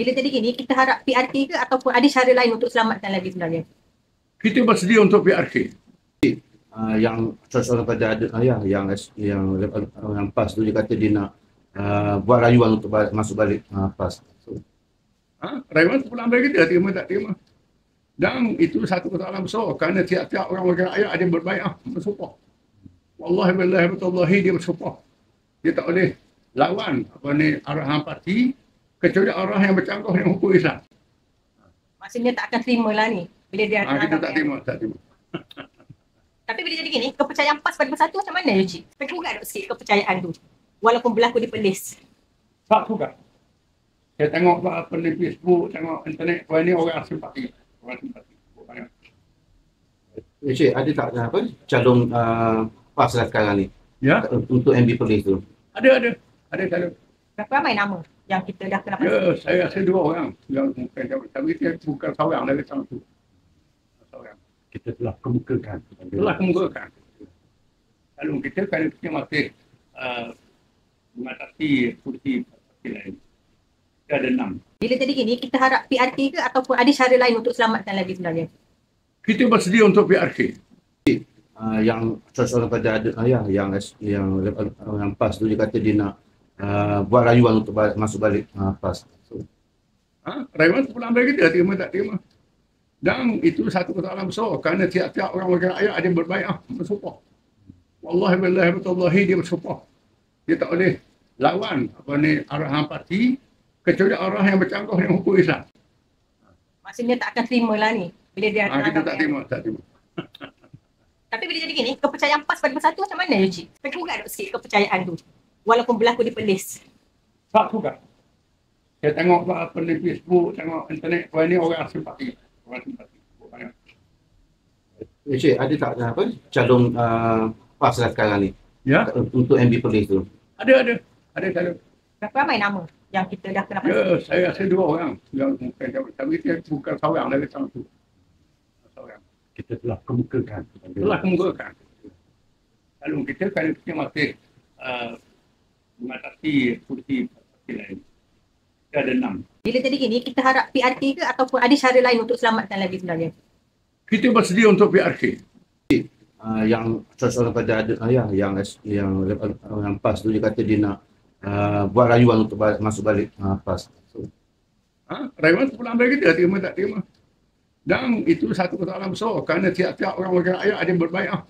Bila jadi gini, kita harap PRK ke ataupun ada cara lain untuk selamatkan lagi sebenarnya? Kita bersedia untuk PRK. Yang seorang pada yang PAS tu dia kata dia nak buat rayuan untuk masuk balik PAS. Rayuan pulang bagi kita, terima tak terima. Dan itu satu persoalan besar kerana tiap-tiap orang rakyat ada yang berbaiat bersumpah. Wallahi billahi batallahi dia bersumpah. Dia tak boleh lawan arahan parti kecuali arah yang bercanggah dengan hukum Islam. Maksudnya tak akan terima lah ni bila dia Kita tak terima. Tapi bila jadi gini, kepercayaan PAS pada Bersatu macam mana you cik? Sampai juga tak sikit kepercayaan tu walaupun berlaku di Perlis. Tak juga. Saya tengok apa di Facebook, tengok internet, ni orang simpati. Cik, ada tak calon PAS lah sekarang ni? Ya. Untuk MB Perlis tu? Ada calon. Berapa ramai nama yang kita dah kenal? Ya, saya rasa 2 orang yang bukan calon. Tapi dia bukan seorang dari calon tu. Seorang. Kita telah kemukakan. Calon kita kerana kita masih mengatasi kursi parti lain. Kita ada 6. Bila jadi gini, kita harap PRK ke ataupun ada cara lain untuk selamatkan lagi sebenarnya? Kita bersedia untuk PRK. Yang seorang pada yang PAS tu dia kata dia nak buat rayuan untuk masuk balik PAS. Rayuan pulang bagi kita, terima tak terima. Dan itu satu persoalan besar kerana tiap-tiap orang rakyat ada yang berbaiat bersumpah. Wallahi billahi batallahi dia bersumpah. Dia tak boleh lawan arahan parti kecuali arah yang bercanggah dengan hukum Islam. Maksudnya tak akan terima lah ni bila dia kita tak terima. Tapi bila jadi gini, kepercayaan PAS pada Bersatu macam mana you cik? Sampai juga tak sikit kepercayaan tu walaupun berlaku di Perlis. Tak juga. Saya tengok apa di Facebook, tengok internet, ni orang simpati. Cik, ada tak calon PAS lah sekarang ni? Ya. Untuk MB Perlis tu? Ada calon. Berapa ramai nama yang kita dah kenal? Ya, saya rasa 2 orang yang bukan calon. Tapi dia bukan seorang dari calon tu. Kita telah kemukakan. Calon kita kerana kita masih mengatasi kursi parti lain. Kita ada 6. Bila jadi gini, kita harap PRK ke ataupun ada cara lain untuk selamatkan lagi sebenarnya? Kita bersedia untuk PRK. Yang seorang pada yang PAS tu dia kata dia nak buat rayuan untuk masuk balik PAS. Rayuan pulang bagi kita, terima tak terima. Dan itu satu persoalan besar kerana tiap-tiap orang rakyat ada yang berbaiat.